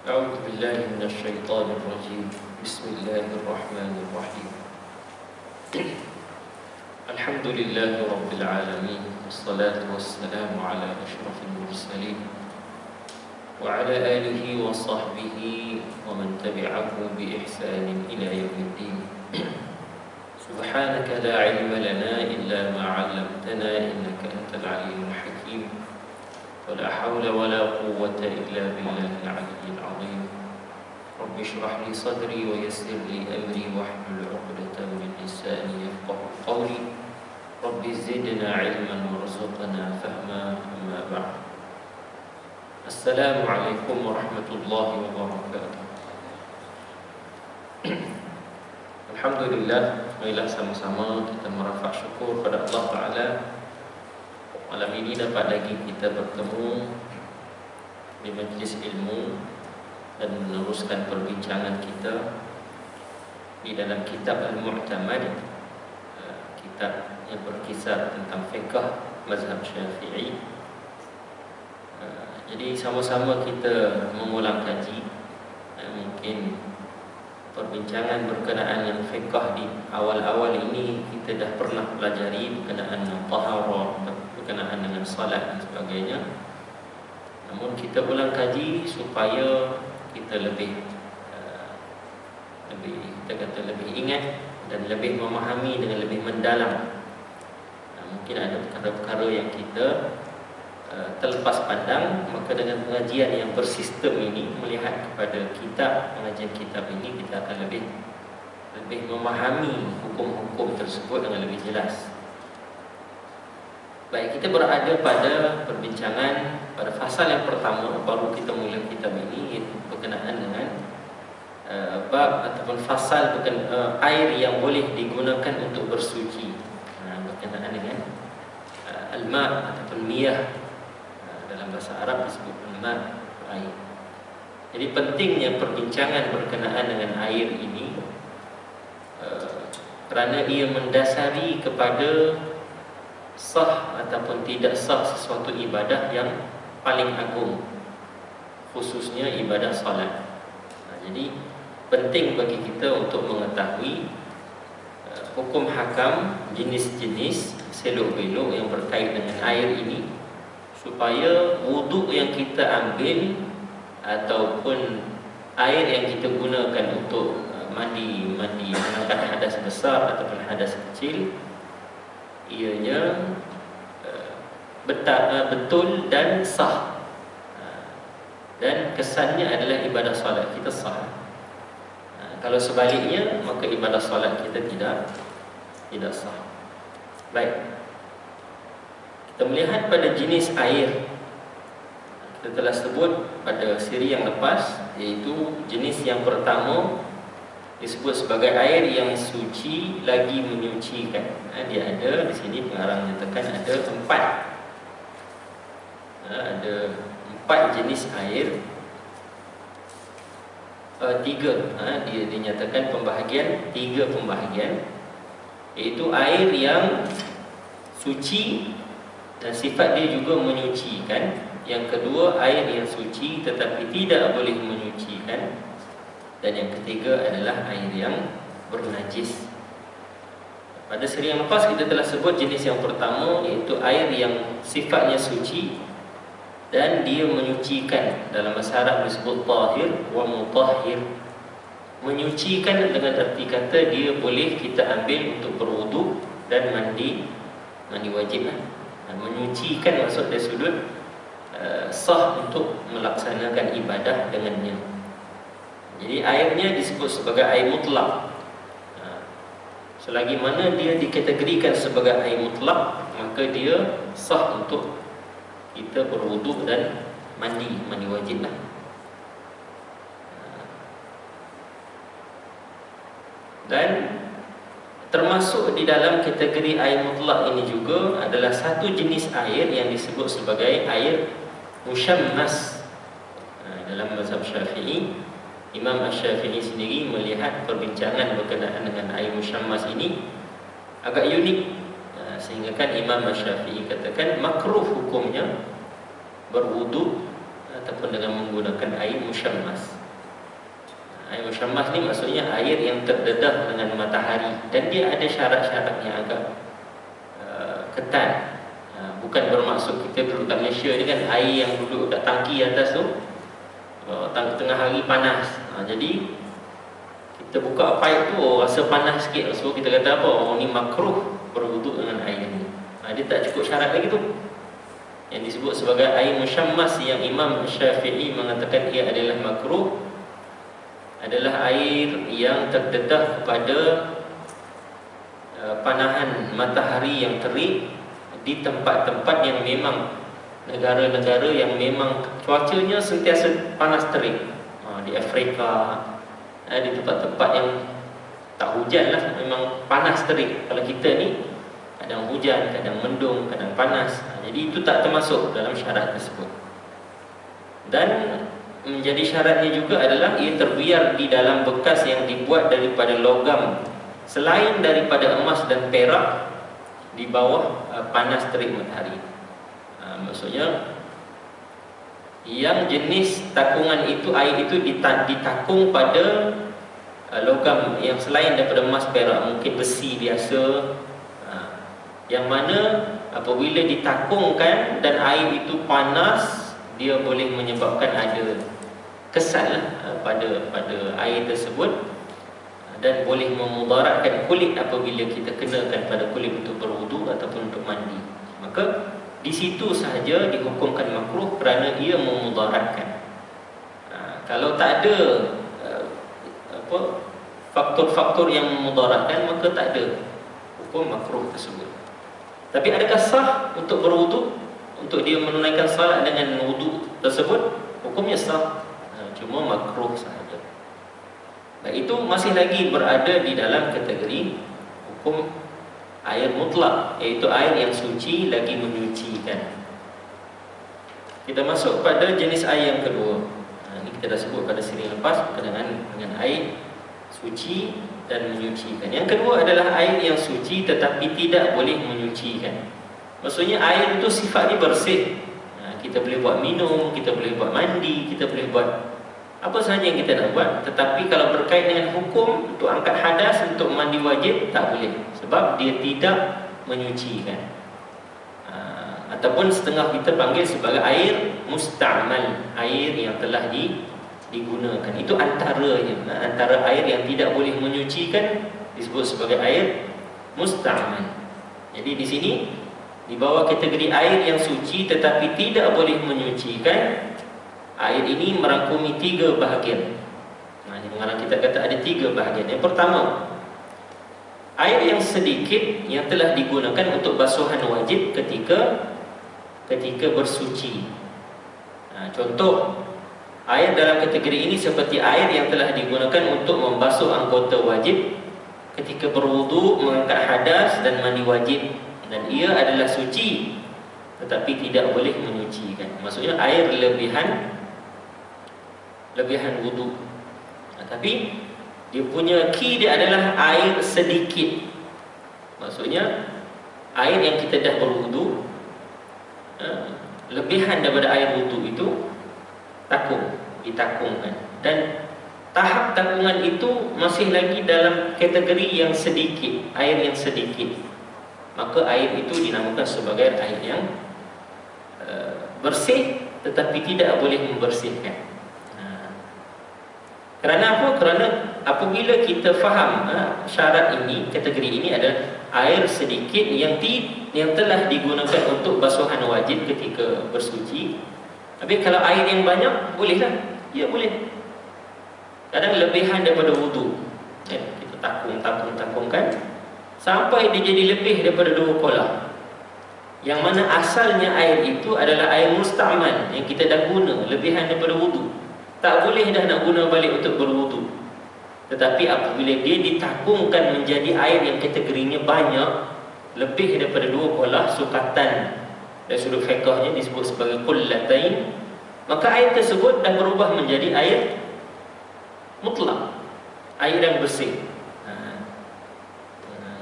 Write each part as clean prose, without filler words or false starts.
أعوذ بالله من الشيطان الرجيم. بسم الله الرحمن الرحيم. الحمد لله رب العالمين، والصلاة والسلام على أشرف المرسلين وعلى آله وصحبه ومن تبعه بإحسان إلى يوم الدين. سبحانك لا علم لنا إلا ما علمتنا إنك أنت العليم الحكيم، ولا حول ولا قوة إلا بالله العلي العظيم. رب اشرح لي صدري ويسر لي أمري واحلل عقدة من لساني يفقهوا قولي. رب زدنا علما وارزقنا فهما. أما بعد، السلام عليكم ورحمة الله وبركاته. Alhamdulillah, marilah sama-sama kita merafak syukur kepada Allah Ta'ala. Malam ini dapat lagi kita bertemu di majlis ilmu dan meneruskan perbincangan kita di dalam kitab Al-Mu'tamad, kitab yang berkisar tentang fiqh mazhab Syafi'i. Jadi sama-sama kita mengulang kaji. Mungkin perbincangan berkenaan dengan fiqh di awal-awal ini kita dah pernah pelajari berkenaan dengan taharah, berkenaan dengan salat dan sebagainya. Namun kita ulang kaji supaya kita lebih lebih ingat dan lebih memahami dengan lebih mendalam. Mungkin ada perkara-perkara yang kita terlepas pandang, maka dengan pengajian yang bersistem ini, melihat kepada kitab, pengajian kitab ini, kita akan lebih memahami hukum-hukum tersebut dengan lebih jelas. Baik, kita berada pada perbincangan pada fasal yang pertama, baru kita mula kitab ini, iaitu berkenaan dengan bab ataupun fasal berkenaan air yang boleh digunakan untuk bersuci, berkenaan dengan al-ma' ataupun miyah. Dalam bahasa Arab disebut al-ma', air. Jadi pentingnya perbincangan berkenaan dengan air ini kerana ia mendasari kepada sah ataupun tidak sah sesuatu ibadah yang paling agung, khususnya ibadah salat. Jadi penting bagi kita untuk mengetahui hukum hakam, jenis-jenis selok-belok yang berkait dengan air ini, supaya wuduk yang kita ambil ataupun air yang kita gunakan untuk mandi mengangkat hadas besar ataupun hadas kecil, ianya betul dan sah, dan kesannya adalah ibadah solat kita sah. Kalau sebaliknya, maka ibadah solat kita tidak sah. Baik, kita melihat pada jenis air. Kita telah sebut pada siri yang lepas, iaitu jenis yang pertama disebut sebagai air yang suci lagi menyucikan. Dia ada di sini, pengarang nyatakan ada empat jenis air. Dia dinyatakan tiga pembahagian, iaitu air yang suci dan sifat dia juga menyucikan. Yang kedua, air yang suci tetapi tidak boleh menyucikan. Dan yang ketiga adalah air yang bernajis. Pada seri yang lepas kita telah sebut jenis yang pertama, iaitu air yang sifatnya suci dan dia menyucikan. Dalam bahasa Arab disebut tahir wa mutahhir. Menyucikan dengan arti kata dia boleh kita ambil untuk berwuduk dan mandi wajib. Menyucikan maksud dari sudut sah untuk melaksanakan ibadah dengannya. Jadi airnya disebut sebagai air mutlak. Selagi mana dia dikategorikan sebagai air mutlak, maka dia sah untuk kita berwuduk dan mandi wajib. Dan termasuk di dalam kategori air mutlak ini juga adalah satu jenis air yang disebut sebagai air musyammas. Dalam mazhab Syafi'i, Imam Asy-Syafi'i sendiri melihat perbincangan berkenaan dengan air musyammas ini agak unik, sehingga kan Imam Asy-Syafi'i katakan makruh hukumnya berwuduk ataupun dengan menggunakan air musyammas. Air musyammas ni maksudnya air yang terdedah dengan matahari, dan dia ada syarat-syarat yang agak ketat. Bukan bermaksud kita duduk kat Malaysia ni kan, air yang duduk kat tangki atas tu tengah hari panas, jadi kita buka pipe tu rasa panas sikit, so kita kata apa, ni makruh berwuduk dengan air ni. Dia tak cukup syarat lagi tu, yang disebut sebagai air musyammas, yang Imam Syafi'i mengatakan ia adalah makruh, adalah air yang terdedah kepada panahan matahari yang terik di tempat-tempat yang memang, negara-negara yang memang cuacanya sentiasa panas terik, di Afrika, di tempat-tempat yang tak hujan lah, memang panas terik. Kalau kita ni kadang hujan, kadang mendung, kadang panas, jadi itu tak termasuk dalam syarat tersebut. Dan menjadi syaratnya juga adalah ia terbiar di dalam bekas yang dibuat daripada logam selain daripada emas dan perak di bawah panas terik matahari. Maksudnya yang jenis takungan itu, air itu ditakung pada logam yang selain daripada emas, perak, mungkin besi biasa, yang mana apabila ditakungkan dan air itu panas, dia boleh menyebabkan ada kesan pada air tersebut, dan boleh memudaratkan kulit apabila kita kenakan pada kulit untuk berwuduk ataupun untuk mandi. Maka di situ sahaja dihukumkan makruh kerana ia memudaratkan. Kalau tak ada faktor-faktor yang memudaratkan, maka tak ada hukum makruh tersebut. Tapi adakah sah untuk berwuduk, untuk dia menunaikan salat dengan wuduk tersebut? Hukumnya sah, cuma makruh sahaja. Dan itu masih lagi berada di dalam kategori hukum air mutlak, iaitu air yang suci lagi menyucikan. Kita masuk pada jenis air yang kedua. Ini kita dah sebut pada siri lepas berkenaan dengan air suci dan menyucikan. Yang kedua adalah air yang suci tetapi tidak boleh menyucikan. Maksudnya air itu sifatnya bersih. Kita boleh buat minum, kita boleh buat mandi, kita boleh buat apa sahaja yang kita nak buat. Tetapi kalau berkait dengan hukum untuk angkat hadas, untuk mandi wajib, tak boleh, sebab dia tidak menyucikan. Ataupun setengah kita panggil sebagai air musta'mal, air yang telah digunakan. Itu antaranya, antara air yang tidak boleh menyucikan disebut sebagai air musta'mal. Jadi di sini di bawah kategori air yang suci tetapi tidak boleh menyucikan, air ini merangkumi 3 bahagian. Di pengarang kita kata ada 3 bahagian. Yang pertama, air yang sedikit yang telah digunakan untuk basuhan wajib ketika bersuci. Contoh air dalam kategori ini seperti air yang telah digunakan untuk membasuh anggota wajib ketika berwuduk, mengangkat hadas dan mandi wajib, dan ia adalah suci tetapi tidak boleh menyucikan. Maksudnya air lebihan wuduk, tapi dia punya key dia adalah air sedikit. Maksudnya air yang kita dah berwuduk, lebihan daripada air wuduk itu ditakungkan, dan tahap takungan itu masih lagi dalam kategori yang sedikit, air yang sedikit. Maka air itu dinamakan sebagai air yang bersih tetapi tidak boleh membersihkan. Kerana apa? Kerana apabila kita faham syarat ini, kategori ini adalah air sedikit yang telah digunakan untuk basuhan wajib ketika bersuci. Tapi kalau air yang banyak, bolehlah. Ya, boleh. Kadang lebihan daripada wuduk, kita takungkan sampai dia jadi lebih daripada 2 kolah, yang mana asalnya air itu adalah air musta'mal yang kita dah guna, lebihan daripada wuduk. Tak boleh dah nak guna balik untuk berwuduk. Tetapi apabila dia ditakungkan menjadi air yang kategorinya banyak, lebih daripada 2 kolah sukatan, dari sudut fiqahnya disebut sebagai qullatain, maka air tersebut dah berubah menjadi air mutlak, air yang bersih.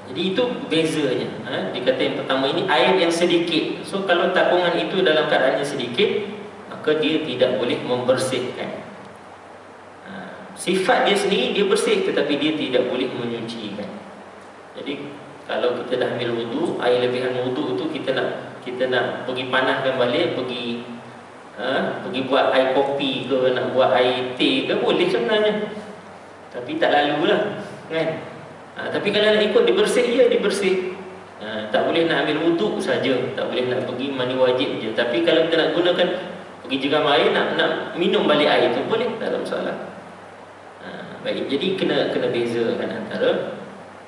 Jadi itu bezanya. Dikata yang pertama ini air yang sedikit. So kalau takungan itu dalam keadaannya sedikit, maka dia tidak boleh membersihkan. Sifat dia sendiri dia bersih, tetapi dia tidak boleh menyucikan. Jadi kalau kita dah ambil wudu, air lebihan wudu tu kita nak pergi panaskan balik, pergi buat air kopi ke, nak buat air teh ke, boleh sebenarnya. Tapi tak lalulah, kan? Tapi kalau nak ikut dibersih, ya dibersih. Tak boleh nak ambil wudu saja, tak boleh nak pergi mandi wajib je. Tapi kalau kita nak gunakan, pergi jeram air, nak minum balik air tu boleh, tak ada masalah. Baik, jadi kena bezakan antara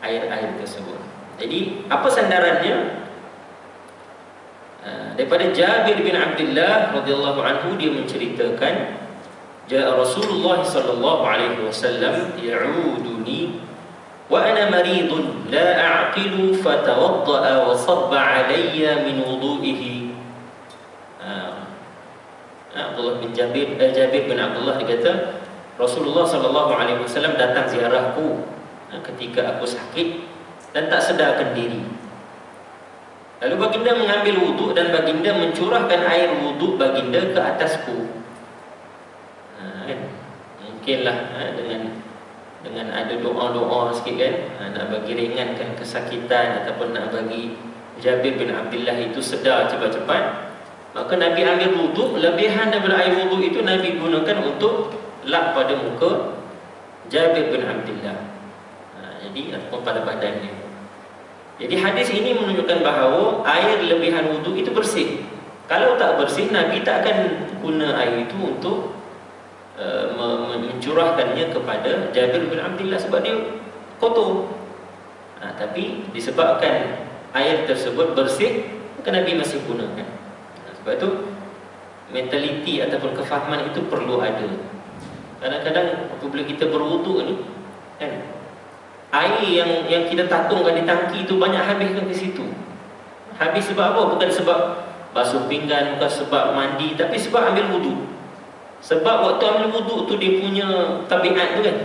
air-air tersebut. Jadi apa sandarannya? Daripada Jabir bin Abdullah radhiyallahu anhu, dia menceritakan, jaa Rasulullah sallallahu alaihi wasallam ya'uduni wa ana maridun la a'qilu fatawadda'a wa sabba alayya min wudu'ihi. Abdullah bin Jabir bin Abdullah dia kata, Rasulullah sallallahu alaihi wasallam datang ziarahku ketika aku sakit dan tak sedarkan diri. Lalu baginda mengambil wuduk dan baginda mencurahkan air wuduk baginda ke atasku. Mungkinlah dengan ada doa-doa sikit kan, nak bagi ringankan kesakitan ataupun nak bagi Jabir bin Abdullah itu sedar cepat-cepat. Maka Nabi ambil wuduk, lebihan daripada air wuduk itu Nabi gunakan untuk lap pada muka Jabir bin Abdullah, jadi ataupun pada badannya. Jadi hadis ini menunjukkan bahawa air lebihan wuduk itu bersih. Kalau tak bersih, Nabi tak akan guna air itu untuk mencurahkannya kepada Jabir bin Abdullah sebab dia kotor. Tapi disebabkan air tersebut bersih, maka Nabi masih gunakan. Sebab itu mentaliti ataupun kefahaman itu perlu ada. Kadang-kadang apabila kita berwuduk ni, kan, air yang kita takungkan di tangki itu banyak habiskan ke situ. Habis sebab apa? Bukan sebab basuh pinggan, bukan sebab mandi, tapi sebab ambil wuduk. Sebab waktu ambil wuduk tu dia punya tabiat tu kan,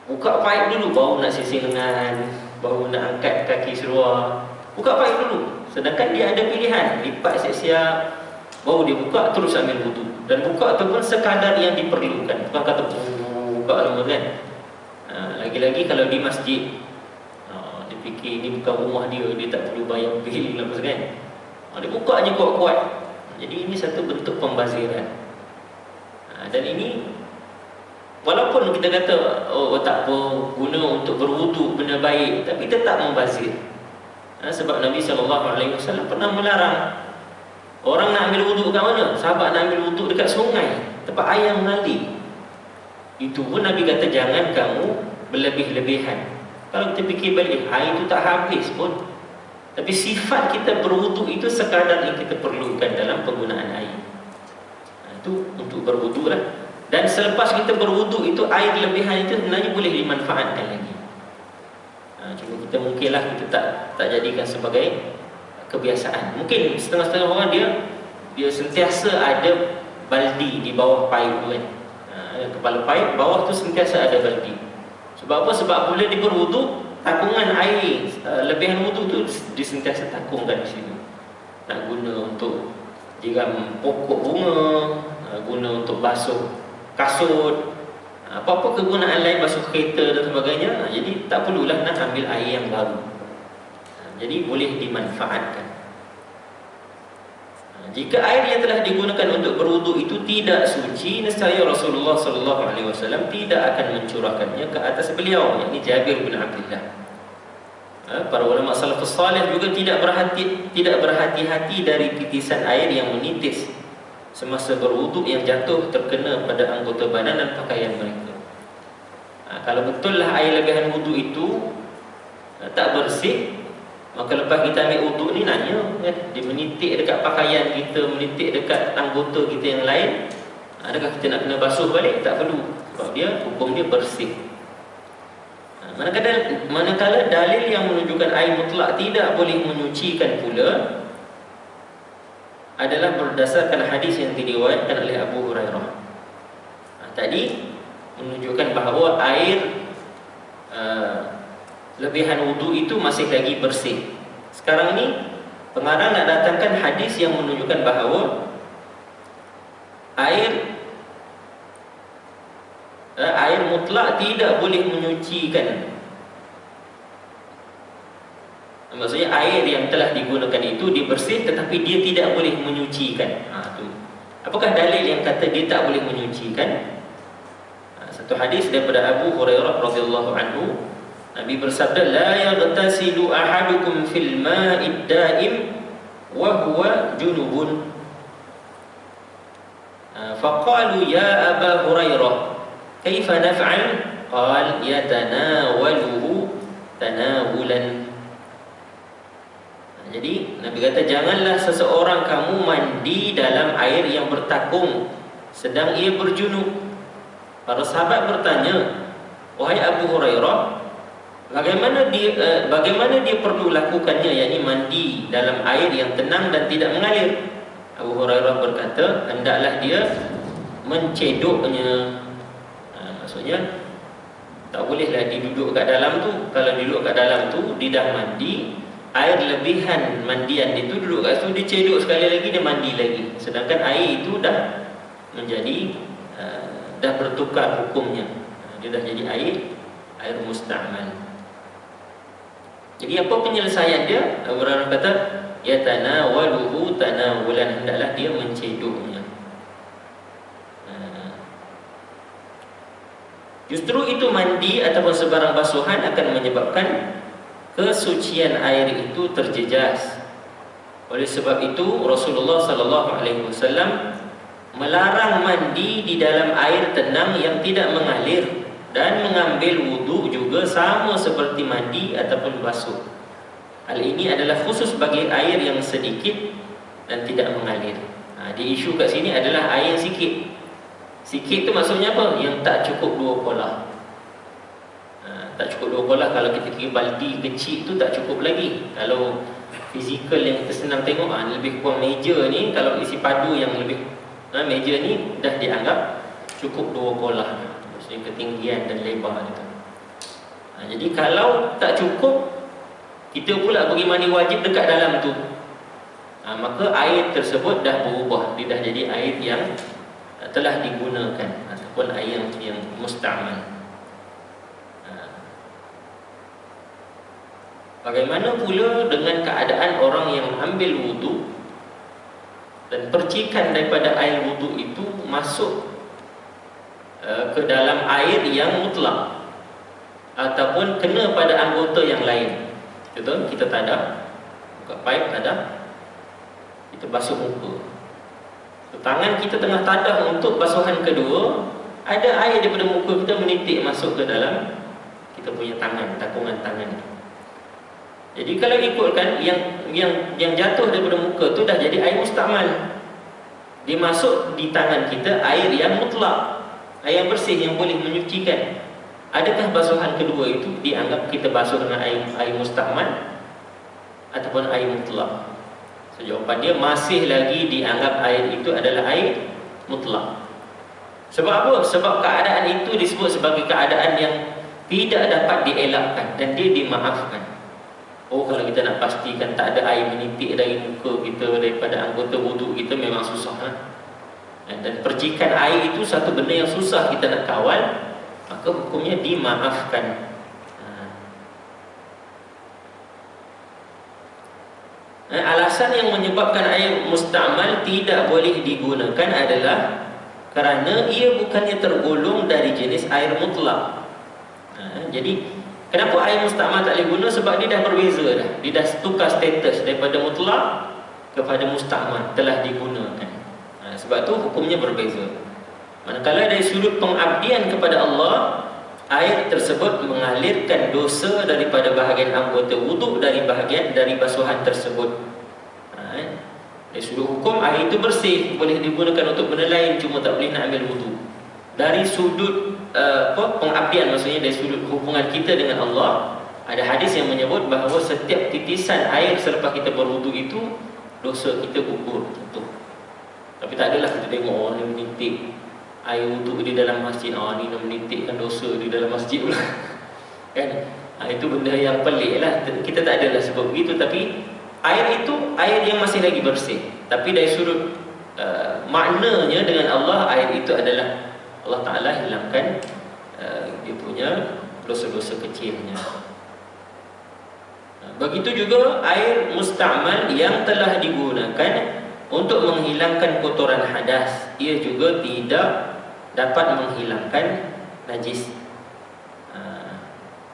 buka paip dulu baru nak sisir lengan, baru nak angkat kaki seluar. Buka paip dulu. Sedangkan dia ada pilihan, lipat siap-siap, baru dia buka terus ambil wuduk. Dan buka tu pun sekadar yang diperlukan, bukan kata buka lama kan. Lagi-lagi kalau di masjid, dia fikir ini bukan rumah dia, dia tak perlu bayar bil lah kan. Dia buka je kuat-kuat. Jadi ini satu bentuk pembaziran. Dan ini walaupun kita kata tak apa, guna untuk berwuduk benda baik, tapi tetap membazir. Sebab Nabi SAW pernah melarang orang nak ambil wuduk kat mana? Sahabat nak ambil wuduk dekat sungai, tempat air yang mengalir. Itu pun Nabi kata jangan kamu berlebih-lebihan. Kalau kita fikir balik, air itu tak habis pun. Tapi sifat kita berwuduk itu sekadar yang kita perlukan dalam penggunaan air. Itu untuk berwuduk lah. Dan selepas kita berwuduk itu, air lebihan itu sebenarnya boleh dimanfaatkan lagi. Cuma kita mungkinlah kita tak jadikan sebagai kebiasaan. Mungkin setengah-setengah orang dia sentiasa ada baldi di bawah paip tu kan. Kepala paip, bawah tu sentiasa ada baldi. Sebab apa? Sebab bila dia berwuduk, takungan air lebihan wuduk tu disentiasa takungkan di situ. Nak guna untuk jiram pokok bunga, guna untuk basuh kasut, apa-apa kegunaan lain, basuh kereta dan sebagainya. Jadi tak perlulah nak ambil air yang baru. Jadi boleh dimanfaatkan. Jika air yang telah digunakan untuk berwuduk itu tidak suci, nescaya Rasulullah SAW tidak akan mencurahkannya ke atas beliau, yakni Jabir bin Abdullah. Para ulama salafus salih juga tidak berhati-hati dari titisan air yang menitis semasa berwuduk yang jatuh terkena pada anggota badan dan pakaian mereka. Kalau betullah air lebihan wuduk itu tak bersih, maka lepas kita ambil wuduk ni nanya kan, dia menitik dekat pakaian kita, menitik dekat anggota kita yang lain, adakah kita nak kena basuh balik? Tak perlu, sebab dia hukum dia bersih. Manakala dalil yang menunjukkan air mutlak tidak boleh menyucikan pula adalah berdasarkan hadis yang diriwayatkan oleh Abu Hurairah. Tadi menunjukkan bahawa air lebihan wudu itu masih lagi bersih. Sekarang ni pengarang nak datangkan hadis yang menunjukkan bahawa air yang mutlak tidak boleh menyucikan. Maksudnya air yang telah digunakan itu dia bersih tetapi dia tidak boleh menyucikan. Apakah dalil yang kata dia tak boleh menyucikan? Satu hadis daripada Abu Hurairah radhiyallahu anhu, Nabi bersabda, la yaghtasilu ahadukum fil ma'id da'im wa huwa junubun. Faqalu ya Aba Hurairah, kaifa naf'al? Qal yatanawaluhu tanawulan. Jadi Nabi kata, janganlah seseorang kamu mandi dalam air yang bertakung sedang ia berjunub. Para sahabat bertanya, wahai Abu Hurairah, bagaimana dia perlu lakukannya, yakni mandi dalam air yang tenang dan tidak mengalir? Abu Hurairah berkata, hendaklah dia mencedoknya. Maksudnya tak bolehlah dia duduk kat dalam tu. Kalau duduk kat dalam tu, dia dah mandi, air lebihan mandian dia tu duduk kat situ, dia cedok sekali lagi, dia mandi lagi. Sedangkan air itu dah menjadi dah bertukar hukumnya. Dia dah jadi air musta'mal. Jadi apa penyelesaian dia? Abu Hurairah kata, yatanawaluhu tanawulan, hendaklah dia mencedoknya. Justru itu mandi ataupun sebarang basuhan akan menyebabkan kesucian air itu terjejas. Oleh sebab itu Rasulullah sallallahu alaihi wasallam melarang mandi di dalam air tenang yang tidak mengalir, dan mengambil wudu juga sama seperti mandi ataupun basuh. Hal ini adalah khusus bagi air yang sedikit dan tidak mengalir. Di isu kat sini adalah air yang sikit. Sikit tu maksudnya apa? Yang tak cukup 2 kolah. Tak cukup 2 kolah. Kalau kita kira baldi kecil tu tak cukup lagi. Kalau fizikal yang kita senang tengok, lebih kurang meja ni, kalau isi padu yang lebih meja ni dah dianggap cukup 2 kolah. Maksudnya ketinggian dan lebar itu. Jadi kalau tak cukup, kita pula pergi mandi wajib dekat dalam tu, maka air tersebut dah berubah. Dia dah jadi air yang telah digunakan ataupun air yang musta'mal. Bagaimana pula dengan keadaan orang yang ambil wudu dan percikan daripada air wudu itu masuk ke dalam air yang mutlak ataupun kena pada anggota yang lain? Contoh, kita tadah, buka paip tadah, kita basuh muka. Tangan kita tengah tadah untuk basuhan kedua, ada air daripada muka kita menitik masuk ke dalam kita punya tangan, takungan tangan. Jadi kalau ikutkan yang jatuh daripada muka tu dah jadi air musta'mal. Dia masuk di tangan kita air yang mutlak, air yang bersih yang boleh menyucikan. Adakah basuhan kedua itu dianggap kita basuh dengan air musta'mal ataupun air mutlak? Jawapan dia masih lagi dianggap air itu adalah air mutlak. Sebab apa? Sebab keadaan itu disebut sebagai keadaan yang tidak dapat dielakkan dan dia dimaafkan. Kalau kita nak pastikan tak ada air menitik dari muka kita, daripada anggota wudu kita, memang susah. Dan percikan air itu satu benda yang susah kita nak kawal, maka hukumnya dimaafkan. Alasan yang menyebabkan air musta'mal tidak boleh digunakan adalah kerana ia bukannya tergolong dari jenis air mutlak. Jadi kenapa air musta'mal tak boleh guna? Sebab dia dah berbeza dah. Dia dah tukar status daripada mutlak kepada musta'mal, telah digunakan. Sebab tu hukumnya berbeza. Manakala dari sudut pengabdian kepada Allah, air tersebut mengalirkan dosa daripada bahagian anggota wuduk dari basuhan tersebut. Dari sudut hukum, air itu bersih, boleh digunakan untuk benda lain, cuma tak boleh nak ambil wuduk. Dari sudut pengabdian, maksudnya dari sudut hubungan kita dengan Allah, ada hadis yang menyebut bahawa setiap titisan air selepas kita berwuduk itu dosa kita gugur. Tapi tak adalah kita tengok orang ni menitik air wuduk di dalam masjid, ni nak menitikkan dosa di dalam masjid pula. Kan? Itu benda yang pelik lah. Kita tak adalah sebab begitu. Tapi air itu air yang masih lagi bersih. Tapi dari sudut maknanya dengan Allah, air itu adalah Allah Ta'ala hilangkan dia punya dosa-dosa kecilnya. Begitu juga air musta'mal yang telah digunakan untuk menghilangkan kotoran hadas, ia juga tidak dapat menghilangkan najis.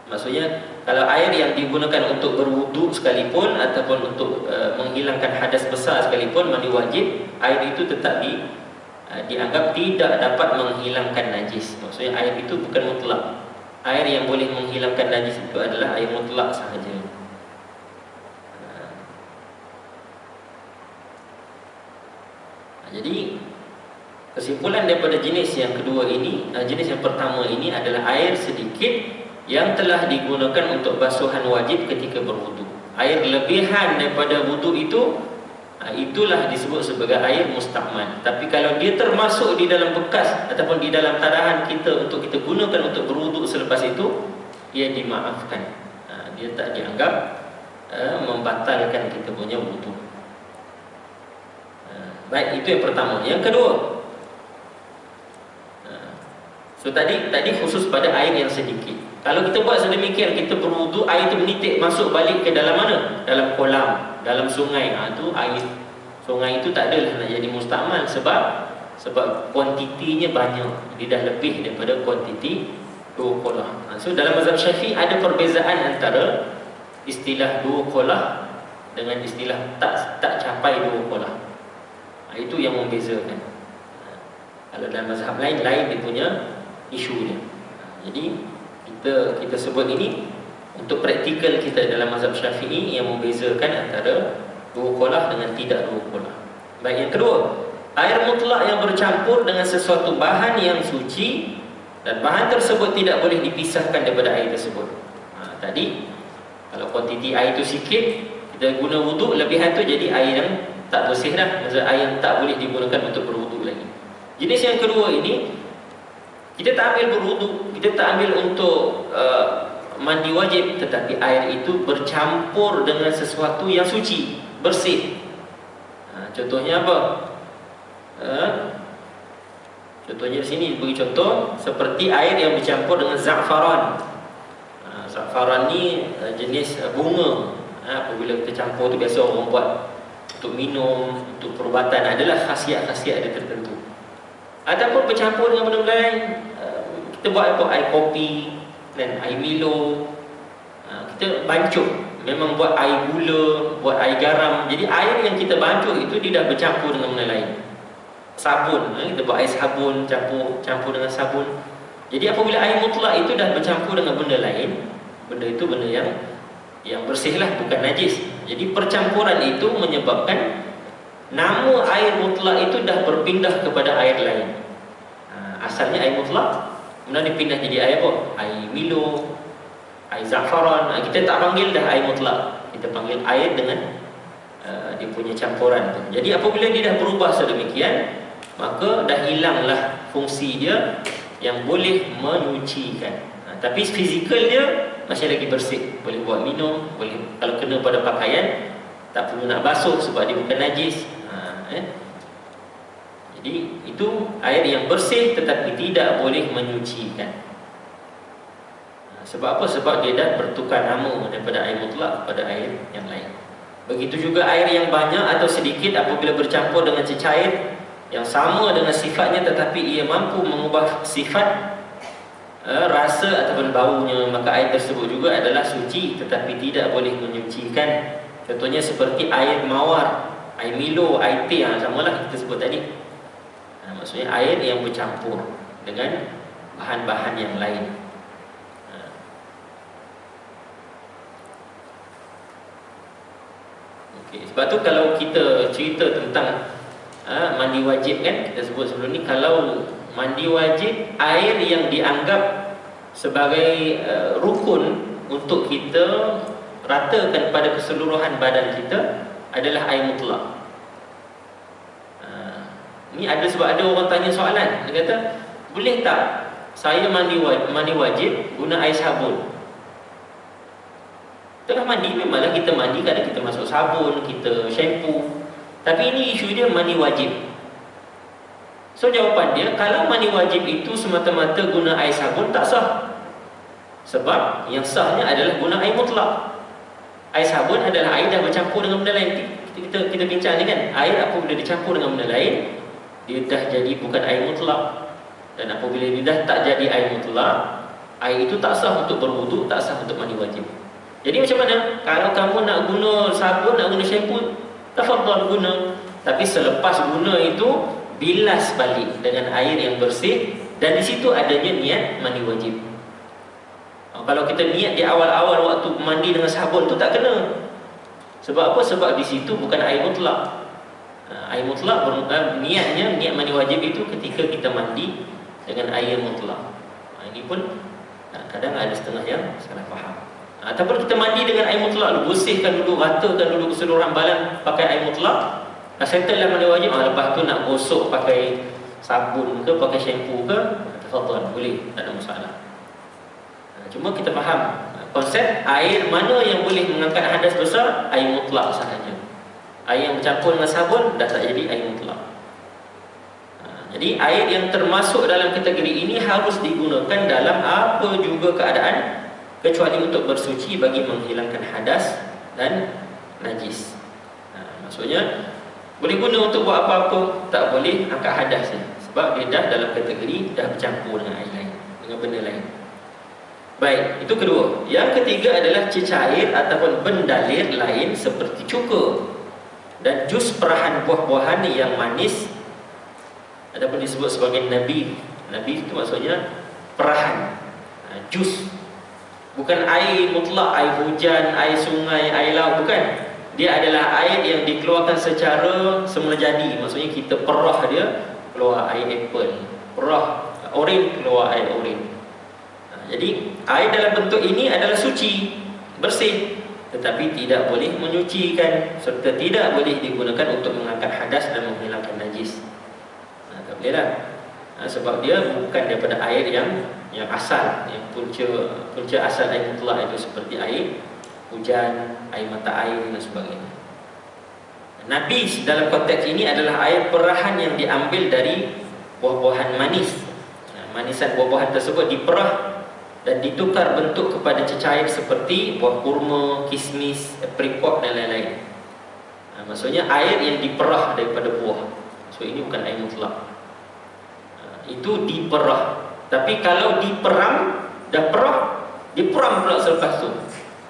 Maksudnya kalau air yang digunakan untuk berwuduk sekalipun ataupun untuk menghilangkan hadas besar sekalipun, mandi wajib, air itu tetap dianggap tidak dapat menghilangkan najis. Maksudnya air itu bukan mutlak. Air yang boleh menghilangkan najis itu adalah air mutlak sahaja. Jadi kesimpulan daripada jenis yang kedua ini, jenis yang pertama ini adalah air sedikit yang telah digunakan untuk basuhan wajib ketika berwuduk. Air lebihan daripada wuduk itu, itulah disebut sebagai air musta'mal. Tapi kalau dia termasuk di dalam bekas ataupun di dalam tadahan kita untuk kita gunakan untuk berwuduk selepas itu, ia dimaafkan. Dia tak dianggap membatalkan kita punya wuduk. Baik, itu yang pertama. Yang kedua, so tadi khusus pada air yang sedikit. Kalau kita buat sedemikian, kita berwuduk, air itu menitik masuk balik ke dalam mana? Dalam kolam, dalam sungai. Itu air sungai itu tak adalah nak jadi musta'mal sebab kuantitinya banyak. Dia dah lebih daripada kuantiti 2 kolah. So dalam mazhab Syafi'i ada perbezaan antara istilah 2 kolah dengan istilah tak capai 2 kolah. Itu yang membezakan. Kalau dalam mazhab lain dia punya isu dia. Jadi kita sebut ini untuk praktikal kita dalam mazhab Syafi'i yang membezakan antara 2 kolah dengan tidak 2 kolah. Baik, yang kedua, air mutlak yang bercampur dengan sesuatu bahan yang suci dan bahan tersebut tidak boleh dipisahkan daripada air tersebut. Tadi kalau kuantiti air itu sikit, kita guna wuduk, lebihan tu jadi air yang tak bersih dah. Maksudnya air yang tak boleh digunakan untuk berwuduk lagi. Jenis yang kedua ini, kita tak ambil berwuduk, kita tak ambil untuk mandi wajib, tetapi air itu bercampur dengan sesuatu yang suci, bersih. Contohnya apa? Contohnya di sini bagi contoh seperti air yang bercampur dengan za'faran. Za'faran ni jenis bunga. Apabila kita campur tu, biasa orang buat untuk minum, untuk perubatan, adalah khasiat-khasiat dia tertentu. Ataupun bercampur dengan benda lain, kita buat apa? Air kopi dan air Milo, kita bancuh, memang buat air gula, buat air garam. Jadi air yang kita bancuh itu dia dah bercampur dengan benda lain. Sabun, kita buat air sabun, campur dengan sabun. Jadi apabila air mutlak itu dah bercampur dengan benda lain, benda itu benda yang bersih lah, bukan najis. Jadi percampuran itu menyebabkan nama air mutlak itu dah berpindah kepada air lain. Asalnya air mutlak, kemudian dipindah jadi air apa? Air Milo, air za'faran. Kita tak panggil dah air mutlak, kita panggil air dengan dia punya campuran tu. Jadi apabila dia dah berubah sedemikian, maka dah hilanglah fungsi dia yang boleh menyucikan. Tapi fizikal dia masih lagi bersih, boleh buat minum, boleh kalau kena pada pakaian tak perlu nak basuh sebab dia bukan najis. Jadi itu air yang bersih tetapi tidak boleh menyucikan. Sebab apa? Sebab dia dah bertukar nama daripada air mutlak kepada air yang lain. Begitu juga air yang banyak atau sedikit apabila bercampur dengan cecair yang sama dengan sifatnya tetapi ia mampu mengubah sifat, rasa ataupun baunya, maka air tersebut juga adalah suci tetapi tidak boleh menyucikan. Contohnya seperti air mawar, air Milo, air teh, samalah kita sebut tadi. Maksudnya air yang bercampur dengan bahan-bahan yang lain. Okay. Sebab tu kalau kita cerita tentang mandi wajib kan, kita sebut sebelum ni, kalau mandi wajib, air yang dianggap sebagai rukun untuk kita ratakan pada keseluruhan badan kita adalah air mutlak. Ni ada sebab ada orang tanya soalan, dia kata, boleh tak saya mandi wajib guna air sabun? Tengah mandi memanglah kita mandi, kadang kita masuk sabun, kita shampoo. Tapi ini isu dia mandi wajib. So jawapan dia, kalau mandi wajib itu semata-mata guna air sabun, tak sah. Sebab yang sahnya adalah guna air mutlak. Air sabun adalah air dah bercampur dengan benda lain. Kita bincang ni kan, air apabila dicampur dengan benda lain, dia dah jadi bukan air mutlak. Dan apabila dia dah tak jadi air mutlak, air itu tak sah untuk berwuduk, tak sah untuk mandi wajib. Jadi macam mana? Kalau kamu nak guna sabun, nak guna shampoo, tafadhal guna. Tapi selepas guna itu, bilas balik dengan air yang bersih. Dan di situ adanya niat mandi wajib. Kalau kita niat di awal-awal waktu mandi dengan sabun tu tak kena. Sebab apa? Sebab di situ bukan air mutlak. Air mutlak niatnya, niat mandi wajib itu ketika kita mandi dengan air mutlak. Ini pun kadang ada setengah yang salah faham. Ataupun kita mandi dengan air mutlak dulu, bersihkan dulu, ratakan dulu keseluruhan badan pakai air mutlak. Settle lah mandi wajib. Lepas tu nak gosok pakai sabun ke, pakai shampoo ke, tafadhal, boleh, tak ada masalah. Cuma kita faham konsep air mana yang boleh mengangkat hadas besar, air mutlak sahaja. Air yang bercampur dengan sabun dah tak jadi air mutlak. Jadi air yang termasuk dalam kategori ini harus digunakan dalam apa juga keadaan, kecuali untuk bersuci bagi menghilangkan hadas dan najis. Maksudnya boleh guna untuk buat apa-apa, tak boleh angkat hadas ya. Sebab dia dah dalam kategori dah bercampur dengan air lain, dengan benda lain. Baik, itu kedua. Yang ketiga adalah cecair ataupun bendalir lain seperti cuka dan jus perahan buah-buahan yang manis, ataupun disebut sebagai nabi. Nabi itu maksudnya perahan, jus. Bukan air mutlak, air hujan, air sungai, air laut, bukan. Dia adalah air yang dikeluarkan secara semula jadi. Maksudnya kita perah dia, keluar air apple. Perah oren, keluar air oren. Jadi air dalam bentuk ini adalah suci, bersih, tetapi tidak boleh menyucikan, serta tidak boleh digunakan untuk mengangkat hadas dan menghilangkan najis. Tak boleh lah. Sebab dia bukan daripada air yang asal, yang punca asal air mutlak itu seperti air hujan, air mata air dan sebagainya. Nabis dalam konteks ini adalah air perahan yang diambil dari buah-buahan manis. Manisan buah-buahan tersebut diperah dan ditukar bentuk kepada cecair seperti buah kurma, kismis, aprikot dan lain-lain. Maksudnya air yang diperah daripada buah. So ini bukan air mutlak. Itu diperah. Tapi kalau diperam, dah perah, diperam pula selepas tu.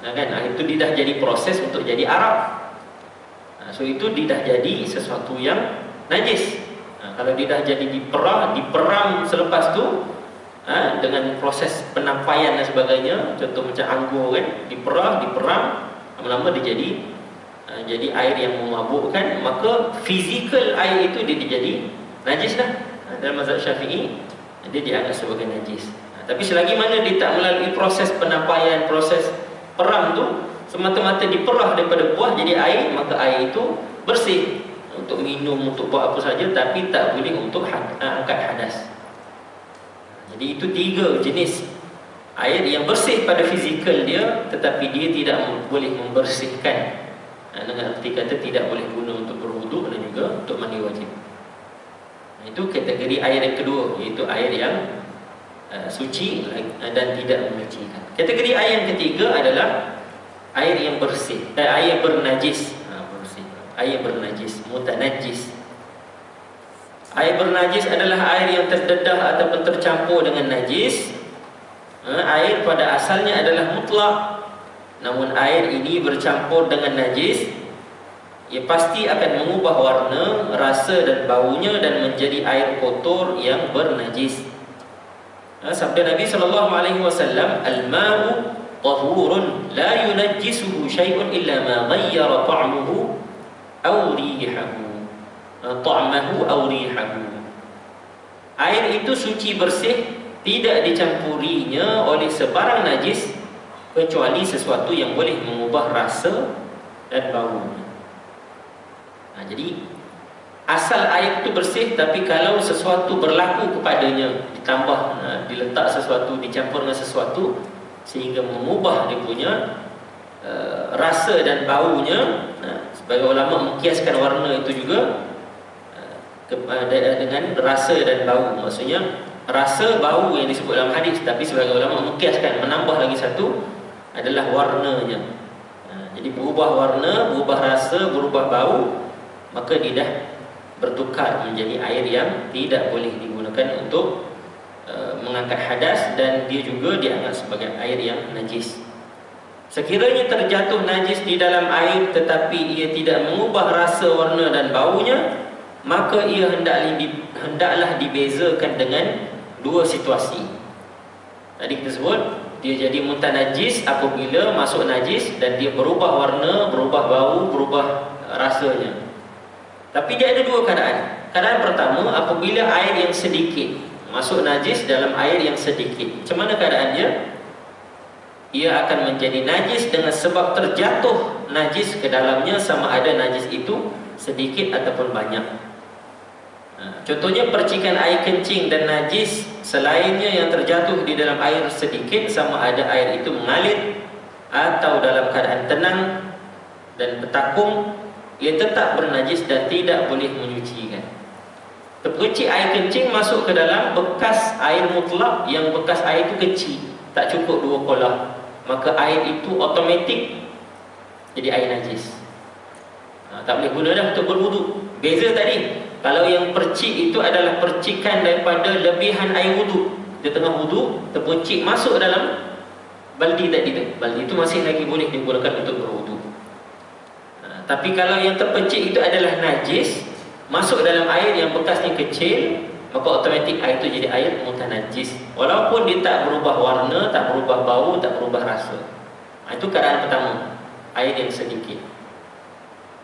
Kan? Itu dia dah jadi proses untuk jadi arak. So itu dia dah jadi sesuatu yang najis. Kalau dia dah jadi diperah, diperam selepas tu, dengan proses penampaian dan sebagainya, contoh macam anggur kan, diperah, diperam, lama-lama dia jadi air yang memabukkan, maka fizikal air itu dia jadi najis dah. Dalam mazhab Syafi'i dia dianggap sebagai najis. Tapi selagi mana dia tak melalui proses penampaian, proses peram tu, semata-mata diperah daripada buah jadi air, maka air itu bersih untuk minum, untuk buat apa saja, tapi tak boleh untuk angkat hadas. Jadi itu tiga jenis air yang bersih pada fizikal dia, tetapi dia tidak boleh membersihkan. Dengan arti kata tidak boleh guna untuk berwuduk dan juga untuk mandi wajib. Itu kategori air yang kedua, iaitu air yang suci dan tidak menyucikan. Kategori air yang ketiga adalah air yang bersih, air bernajis. Air bernajis, mutanajis. Air bernajis adalah air yang terdedah ataupun tercampur dengan najis. Air pada asalnya adalah mutlak, namun air ini bercampur dengan najis, ia pasti akan mengubah warna, rasa dan baunya dan menjadi air kotor yang bernajis. Sabda Nabi SAW, al-ma'u tahurun la yunajjisuhu syai'un illa ma ghayyara ta'muhu aw rihahu. Ta'mahu aw rihahu. Air itu suci bersih, tidak dicampurinya oleh sebarang najis kecuali sesuatu yang boleh mengubah rasa dan bau. Jadi asal air itu bersih, tapi kalau sesuatu berlaku kepadanya, ditambah, diletak sesuatu, dicampur dengan sesuatu sehingga mengubah dia punya rasa dan baunya, sebagai ulama mengkiaskan warna itu juga dengan rasa dan bau. Maksudnya rasa, bau yang disebut dalam hadis, tapi sebagai ulama mengkiaskan, menambah lagi satu adalah warnanya. Jadi berubah warna, berubah rasa, berubah bau, maka dia dah bertukar menjadi air yang tidak boleh digunakan untuk mengangkat hadas, dan dia juga dianggap sebagai air yang najis. Sekiranya terjatuh najis di dalam air tetapi ia tidak mengubah rasa, warna dan baunya, maka ia hendaklah dibezakan dengan dua situasi. Tadi kita sebut dia jadi mutanajis apabila masuk najis dan dia berubah warna, berubah bau, berubah rasanya. Tapi dia ada dua keadaan. Keadaan pertama, apabila air yang sedikit masuk najis dalam air yang sedikit. Macam mana keadaan dia? Ia akan menjadi najis dengan sebab terjatuh najis ke dalamnya, sama ada najis itu sedikit ataupun banyak. Contohnya percikan air kencing dan najis selainnya yang terjatuh di dalam air sedikit, sama ada air itu mengalir atau dalam keadaan tenang dan bertakung, ia tetap bernajis dan tidak boleh menyucikan. Terpercik air kencing masuk ke dalam bekas air mutlak, yang bekas air itu kecil, tak cukup 2 kolah, maka air itu otomatik jadi air najis. Tak boleh guna dah untuk berwudu. Beza tadi, kalau yang percik itu adalah percikan daripada lebihan air wudu, dia tengah wudu, terpercik masuk dalam baldi tadi tu, baldi itu masih lagi boleh digunakan untuk berwudu. Tapi kalau yang terpercik itu adalah najis, masuk dalam air yang bekasnya kecil, maka otomatik air itu jadi air mutanajis, walaupun dia tak berubah warna, tak berubah bau, tak berubah rasa. Itu keadaan pertama, air yang sedikit.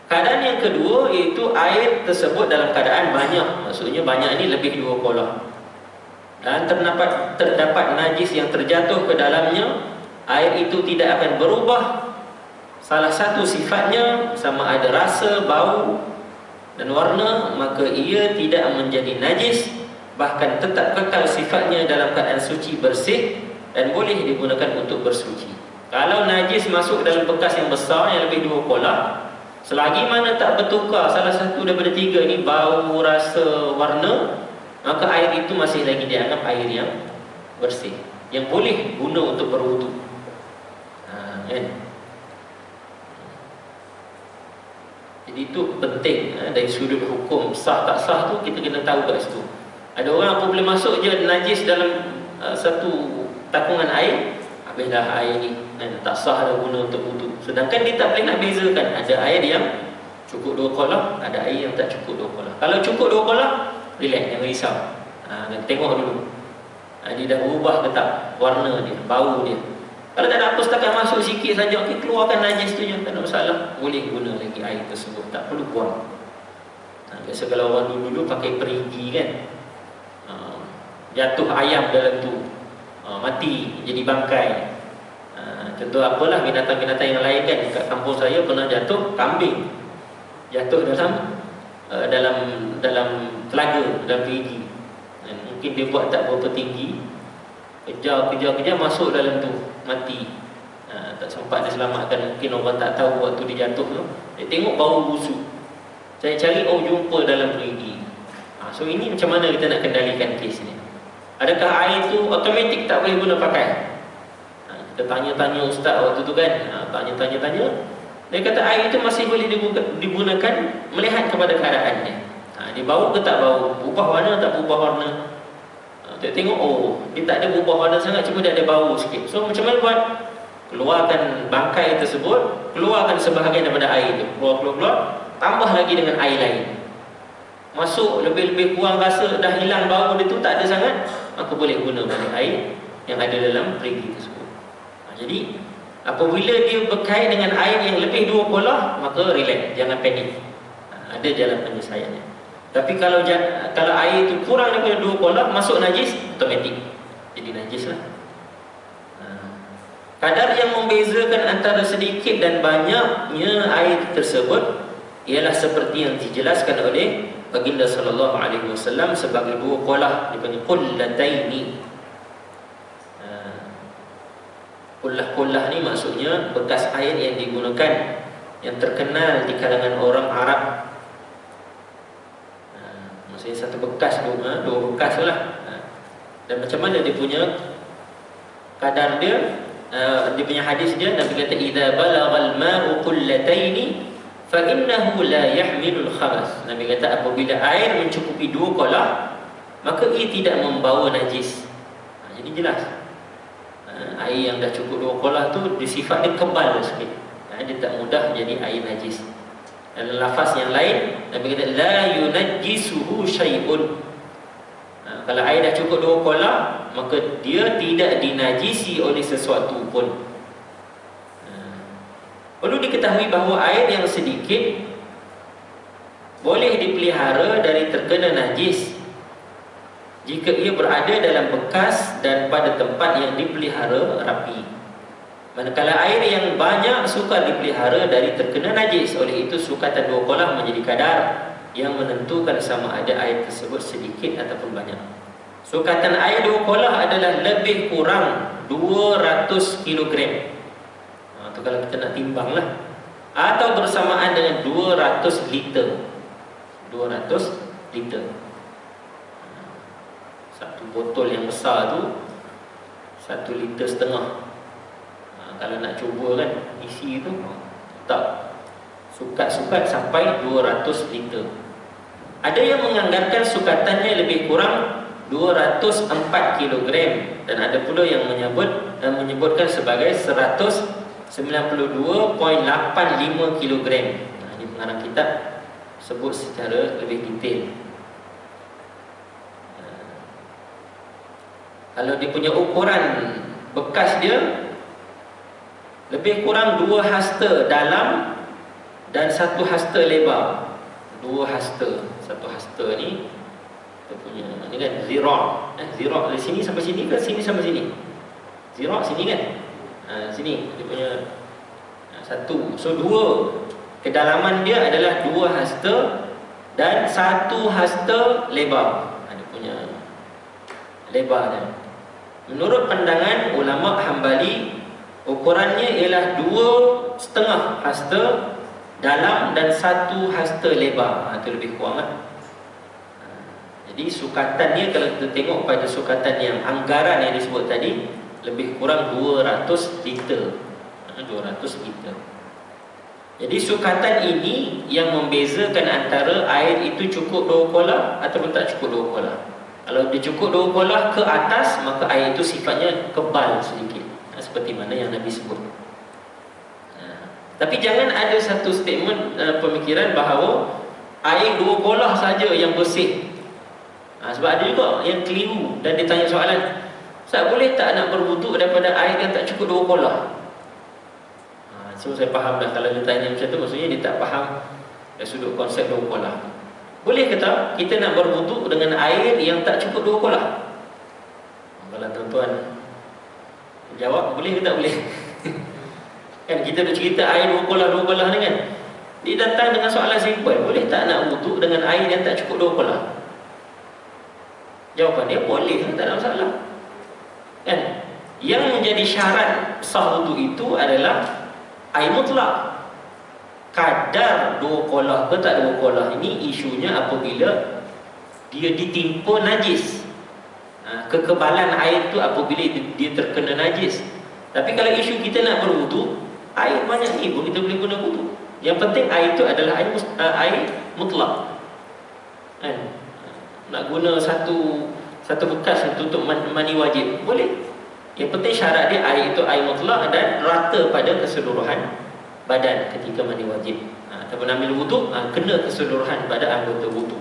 Keadaan yang kedua iaitu air tersebut dalam keadaan banyak. Maksudnya banyak ini lebih 2 kolah, dan terdapat najis yang terjatuh ke dalamnya. Air itu tidak akan berubah salah satu sifatnya, sama ada rasa, bau dan warna, maka ia tidak menjadi najis, bahkan tetap kekal sifatnya dalam keadaan suci, bersih dan boleh digunakan untuk bersuci. Kalau najis masuk dalam bekas yang besar yang lebih 2 kolah, selagi mana tak bertukar salah satu daripada 3 ni, bau, rasa, warna, maka air itu masih lagi dianggap air yang bersih, yang boleh guna untuk berwudu. Kan? Jadi itu penting, dari sudut hukum sah tak sah tu kita kena tahu kat situ. Ada orang apa boleh masuk je najis dalam satu takungan air, habislah air ni tak sah dah guna untuk wudu. Sedangkan dia tak boleh nak bezakan, ada air yang cukup 2 kolah, ada air yang tak cukup 2 kolah. Kalau cukup 2 kolah, relax, jangan risau. Tengok dulu dia dah berubah ke tak warna dia, bau dia. Kalau tak ada apa, setakat masuk sikit saja, okey, keluarkan najis tu je, tak ada masalah, boleh guna lagi air tersebut, tak perlu buang. Biasa kalau orang dulu pakai perigi kan, jatuh ayam dalam tu, mati jadi bangkai. Contoh apalah, binatang-binatang yang lain kan. Kat kampung saya pernah jatuh kambing, jatuh dalam telaga, dalam perigi. Mungkin dia buat tak berapa tinggi, kejar masuk dalam tu, mati. Tak sempat diselamatkan. Mungkin orang tak tahu waktu dia jatuh tu, dia tengok bau busuk, saya cari, jumpa dalam perigi. So ini macam mana kita nak kendalikan kes ni? Adakah air tu automatik tak boleh guna pakai? Kita tanya-tanya ustaz waktu tu kan, tanya. Dia kata air itu masih boleh digunakan melihat kepada keadaannya. Dia bau ke tak bau, ubah warna tak ubah warna. Kita tengok, dia tak ada berubah warna sangat, cuma dia ada bau sikit. So macam mana buat? Keluarkan bangkai tersebut, keluarkan sebahagian daripada air itu, keluar, tambah lagi dengan air lain, masuk lebih kurang rasa dah hilang bau dia tu, tak ada sangat, maka boleh guna balik air yang ada dalam perigi tersebut. Jadi apabila dia berkait dengan air yang lebih 2 kolah, maka relax, jangan panik. Ada jalan penyelesaiannya. Tapi kalau air itu kurang daripada 2 kolah, masuk najis, otomatik jadi najis lah. Kadar yang membezakan antara sedikit dan banyaknya air tersebut ialah seperti yang dijelaskan oleh baginda sallallahu alaihi wasallam sebagai 2 kolah, dipanggil qullataini. Kullah ni maksudnya bekas air yang digunakan, yang terkenal di kalangan orang Arab. Maksudnya satu bekas, 2 bekas lah. Dan macam mana dia punya kadar dia, dia punya hadis dia, Nabi kata idza balagha al-ma'u qullataini fa innahu la yahmilul khabas. Nabi kata apabila air mencukupi 2 kolah, maka ia tidak membawa najis. Jadi jelas, air yang dah cukup 2 kolah tu dia sifat dia kebal sikit, dia tak mudah jadi air najis. Dalam lafaz yang lain Nabi kata la yunajjisuhu syai'un. Kalau air dah cukup 2 kolah, maka dia tidak dinajisi oleh sesuatu pun. Perlu diketahui bahawa air yang sedikit boleh dipelihara dari terkena najis jika ia berada dalam bekas dan pada tempat yang dipelihara rapi. Manakala air yang banyak sukar dipelihara dari terkena najis. Oleh itu sukatan 2 kolah menjadi kadar yang menentukan sama ada air tersebut sedikit ataupun banyak. Sukatan air 2 kolah adalah lebih kurang 200 kg. Itu kalau kita nak timbang lah. Atau bersamaan dengan 200 liter. 200 liter. Satu botol yang besar tu 1,5 liter. Kalau nak cuba kan isi tu, tak, sukat-sukat sampai 200 liter. Ada yang menganggarkan sukatannya lebih kurang 204 kg, dan ada pula yang menyebutkan sebagai 192.85 kg. Ini pengarang kitab sebut secara lebih detail. Kalau dia punya ukuran bekas dia lebih kurang 2 hasta dalam dan 1 hasta lebar. 2 hasta. 1 hasta ni kita punya ni kan zira'. Zira' dari sini sampai sini ke sini sampai sini. Zira' sini kan. Sini dia punya 1. So 2 kedalaman dia adalah 2 hasta dan 1 hasta lebar. Dia punya lebar dia. Menurut pandangan ulama Hambali, ukurannya ialah 2,5 hasta dalam dan 1 hasta lebar. Itu lebih kurang lah. Jadi sukatannya kalau kita tengok pada sukatan yang anggaran yang disebut tadi, lebih kurang 200 liter. 200 liter. Jadi sukatan ini yang membezakan antara air itu cukup 2 kolah ataupun tak cukup 2 kolah. Kalau dia cukup 2 kolah ke atas, maka air itu sifatnya kebal sedikit, seperti mana yang Nabi sebut. Tapi jangan ada satu statement pemikiran bahawa air 2 kolah saja yang bersih. Sebab ada juga yang keliru dan ditanya soalan, Ustaz, boleh tak nak berwuduk daripada air yang tak cukup 2 kolah? So saya faham dah kalau dia tanya macam tu, maksudnya dia tak faham dari sudut konsep 2 kolah. Boleh ke tak kita nak berwuduk dengan air yang tak cukup 2 kolah? Kalau tuan-tuan jawab boleh ke tak boleh? Kan kita dah cerita air 2 kolah ni kan. Dia datang dengan soalan simple, boleh tak nak wuduk dengan air yang tak cukup 2 kolah? Jawapan dia boleh, tak ada masalah. Kan? Yang menjadi syarat sah wuduk itu adalah air mutlak. Kadar 2 kolah ke tak 2 kolah ini isunya apabila dia ditimpa najis. Kekebalan air tu apabila dia terkena najis. Tapi kalau isu kita nak berwuduk, air banyak ni pun kita boleh guna wuduk. Yang penting air itu adalah air mutlak. Kan? Nak guna satu bekas untuk mandi wajib boleh. Yang penting syarat dia air itu air mutlak dan rata pada keseluruhan badan ketika mandi wajib. Ataupun ambil wuduk, kena keseluruhan pada anggota wuduk.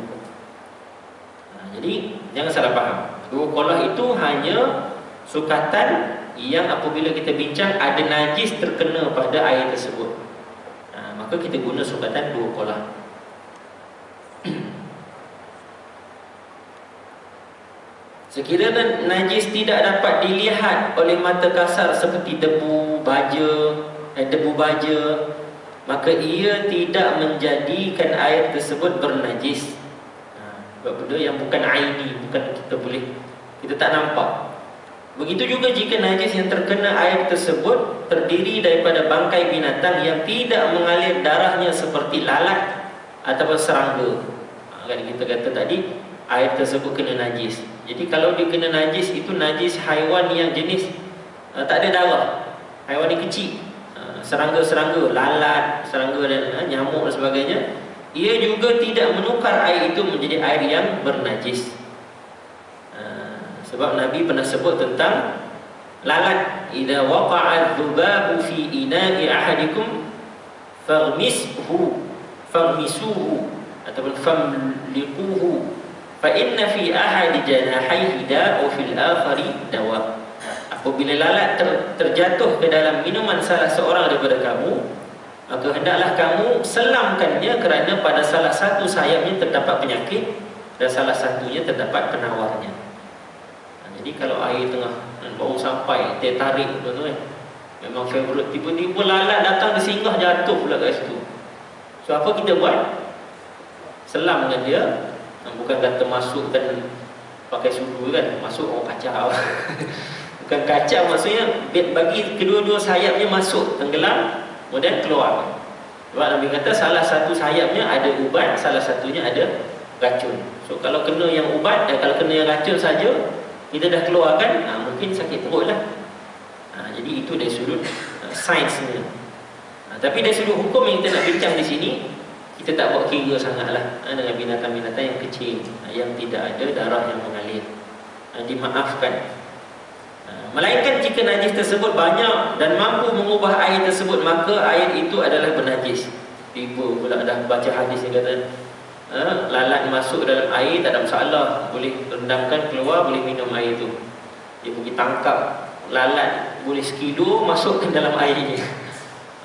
Jadi jangan salah faham. 2 kolah itu hanya sukatan yang apabila kita bincang ada najis terkena pada air tersebut. Maka kita guna sukatan 2 kolah. Sekiranya najis tidak dapat dilihat oleh mata kasar seperti debu baja, maka ia tidak menjadikan air tersebut bernajis. Sebab benda yang bukan aini, bukan kita tak nampak. Begitu juga jika najis yang terkena air tersebut terdiri daripada bangkai binatang yang tidak mengalir darahnya seperti lalat ataupun serangga. Kan kita kata tadi, air tersebut kena najis. Jadi kalau dia kena najis, itu najis haiwan yang jenis tak ada darah, haiwan yang kecil, serangga-serangga, lalat, serangga dan nyamuk dan sebagainya, ia juga tidak menukar air itu menjadi air yang bernajis. Sebab Nabi pernah sebut tentang lalat, idza waqa'a dzubabu fi ina'i ahadikum faghmisuhu ataupun famliquhu fa inna fi ahadi janahaihi da'u fil akhari dawa. Apabila lalat terjatuh ke dalam minuman salah seorang daripada kamu, maka hendaklah kamu selamkannya, kerana pada salah satu sayapnya terdapat penyakit dan salah satunya terdapat penawarnya. Jadi kalau air tengah baru sampai, tertarik tuan-tuan, memang favourite, tiba-tiba lalat datang, dia singgah, jatuh pula kat situ. So apa kita buat? Selam dengan dia. Bukan kata masukkan pakai sudu kan, masuk orang kacau. Bukan kacau, maksudnya bagi kedua-dua sayapnya masuk, tenggelam, kemudian keluar. Sebab Nabi kata salah satu sayapnya ada ubat, salah satunya ada racun. So kalau kena yang ubat, kalau kena yang racun saja, kita dah keluarkan, mungkin sakit perut lah. Jadi itu dari sudut sainsnya. Tapi dari sudut hukum yang kita nak bincang di sini, kita tak buat kira sangatlah dengan binatang-binatang yang kecil, yang tidak ada darah yang mengalir, dimaafkan. Melainkan jika najis tersebut banyak dan mampu mengubah air tersebut, maka air itu adalah bernajis. Tiba pula dah baca hadis yang kata lalat masuk dalam air tak ada masalah, boleh rendamkan, keluar, boleh minum air itu. Dia pergi tangkap lalat, boleh skido, masuk ke dalam airnya.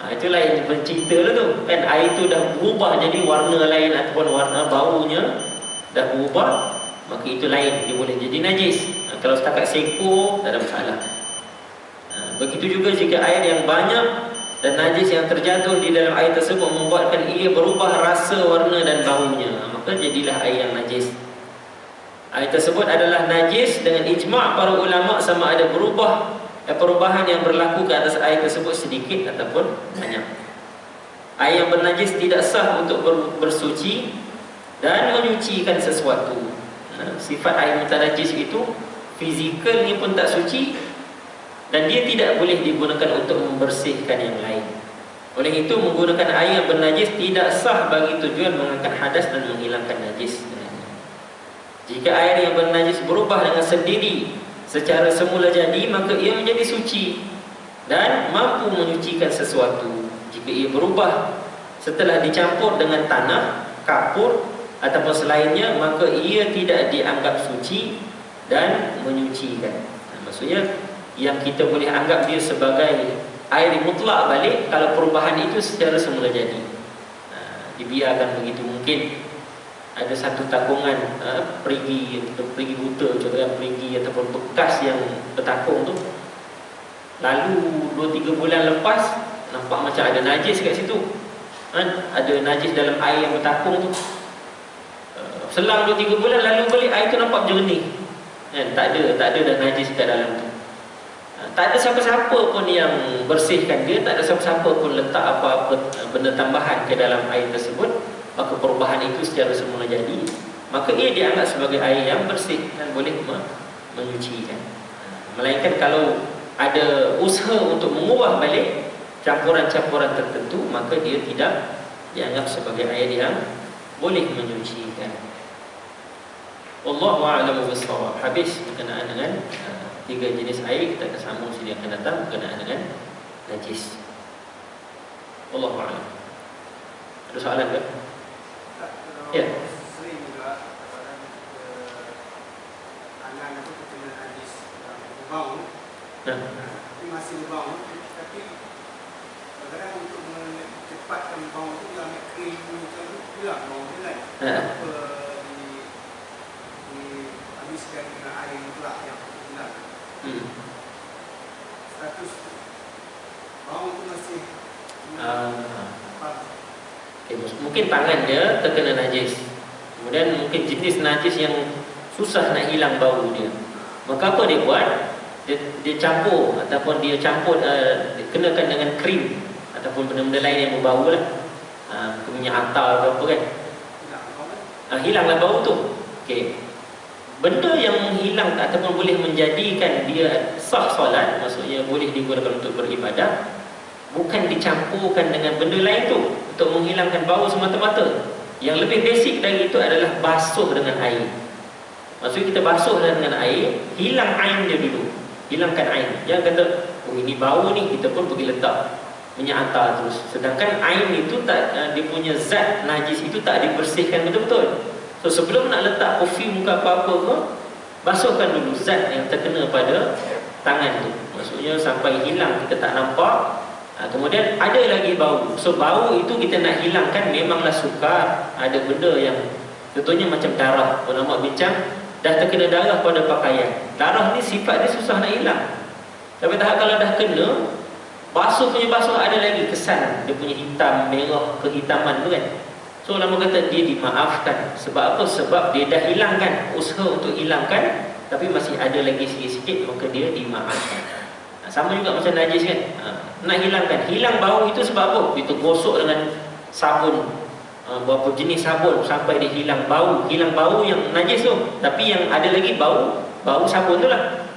Itulah yang bercerita lah tu kan, air tu dah berubah jadi warna lain ataupun warna baunya dah berubah, maka itu lain, dia boleh jadi najis. Kalau setakat seko tak ada masalah. Begitu juga jika air yang banyak dan najis yang terjatuh di dalam air tersebut membuatkan ia berubah rasa, warna dan baunya, maka jadilah air yang najis. Air tersebut adalah najis dengan ijma' para ulama, sama ada perubahan yang berlaku ke atas air tersebut sedikit ataupun banyak. Air yang bernajis tidak sah untuk bersuci dan menyucikan sesuatu. Sifat air mutanajis itu fizikalnya pun tak suci, dan dia tidak boleh digunakan untuk membersihkan yang lain. Oleh itu, menggunakan air yang bernajis tidak sah bagi tujuan mengangkat hadas dan menghilangkan najis. Jika air yang bernajis berubah dengan sendiri secara semula jadi, maka ia menjadi suci dan mampu menyucikan sesuatu. Jika ia berubah setelah dicampur dengan tanah, kapur ataupun selainnya, maka ia tidak dianggap suci dan menyucikan. Maksudnya yang kita boleh anggap dia sebagai air mutlak balik kalau perubahan itu secara semula jadi. Dibiarkan begitu. Mungkin ada satu takungan perigi buta, contohnya perigi ataupun bekas yang bertakung tu, lalu 2-3 bulan lepas nampak macam ada najis kat situ, ada najis dalam air yang bertakung tu. Selang 2-3 bulan lalu balik, air tu nampak jernih, tak ada dah najis kat dalam tu. Tak ada siapa-siapa pun yang bersihkan dia, tak ada siapa-siapa pun letak apa-apa benda tambahan ke dalam air tersebut, maka perubahan itu secara semula jadi, maka ia dianggap sebagai air yang bersih dan boleh menyucikan. Melainkan kalau ada usaha untuk mengubah balik campuran-campuran tertentu, maka dia tidak dianggap sebagai air yang boleh menyucikan. Wallahu a'lamu bissawab. Habis berkenaan dengan 3 jenis air. Kita akan sambung sini akan datang berkenaan dengan najis. Wallahu a'lam. Ada soalan ke? Ya. Sering juga orang anak itu kena najis bau. Tapi masih bau. Tapi kadang untuk mencepatkan bau itu dia ambil krim itu hilang bau dia lain. Habiskan dengan air mutlak yang hilang. Status bau itu masih mungkin tangan dia terkena najis, kemudian mungkin jenis najis yang susah nak hilang bau dia, maka apa dia buat? Dia campur ataupun dia kenakan dengan krim ataupun benda-benda lain yang berbau lah, minyak atar atau apa kan, hilanglah bau tu. Okey, benda yang menghilang ataupun boleh menjadikan dia sah solat, maksudnya boleh digunakan untuk beribadah, bukan dicampurkan dengan benda lain tu untuk menghilangkan bau semata-mata. Yang lebih basic dari itu adalah basuh dengan air. Maksudnya kita basuh dengan air, hilang ain dia dulu, hilangkan ain. Jangan kata, oh ini bau ni, kita pun pergi letak minyak atar terus. Sedangkan ain itu tak, dia punya zat najis itu tak dibersihkan betul-betul. So sebelum nak letak perfume ke apa-apa ke, basuhkan dulu zat yang terkena pada tangan tu. Maksudnya sampai hilang, kita tak nampak. Kemudian ada lagi bau. So bau itu kita nak hilangkan memanglah sukar. Ada benda yang contohnya macam darah. Ulama bincang, dah terkena darah pada pakaian. Darah ni sifat dia susah nak hilang. Tapi tahap kalau dah kena, basuh punya basuh ada lagi kesan. Dia punya hitam, merah, kehitaman tu kan. So ulama kata dia dimaafkan. Sebab apa? Sebab dia dah hilangkan, usaha untuk hilangkan, tapi masih ada lagi sikit-sikit, maka dia dimaafkan. Sama juga macam najis kan. Nak hilangkan, hilang bau itu sebab apa? Kita gosok dengan sabun, berapa jenis sabun sampai dia hilang bau. Hilang bau yang najis tu, tapi yang ada lagi bau sabun tu lah.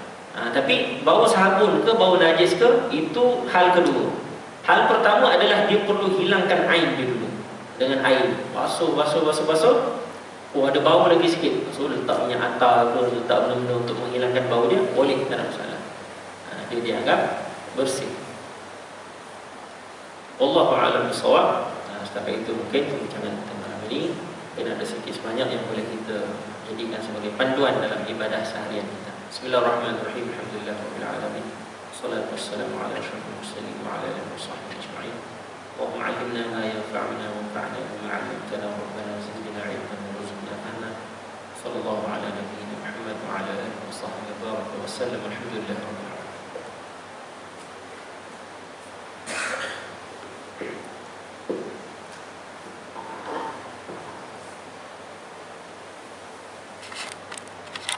Tapi bau sabun ke bau najis ke, itu hal kedua. Hal pertama adalah dia perlu hilangkan air dia dulu. Dengan air, basuh. Oh ada bau lagi sikit, so letak minyak atar ke, letak benda-benda untuk menghilangkan bau dia, boleh, tak ada masalah. Dia dianggap bersih. Wallahu a'lam bishawab. Setakat itu mungkin perbincangan kita malam ini, dan ada sedikit sebanyak yang boleh kita jadikan sebagai panduan dalam ibadah seharian kita. Bismillahirrahmanirrahim. Alhamdulillahirabbil alamin. Wassalatu wassalamu ala asyrafil mursalin wa ala alihi washabbihi ajma'in. Allahumma 'allimna ma yanfa'una wanfa'na bima 'allamtana rabbana zidna 'ilman warzuqna fahma. Sallallahu ala nabiyyina Muhammad wa ala alihi wa sahbihi wa baraka wa sallam. Alhamdulillah.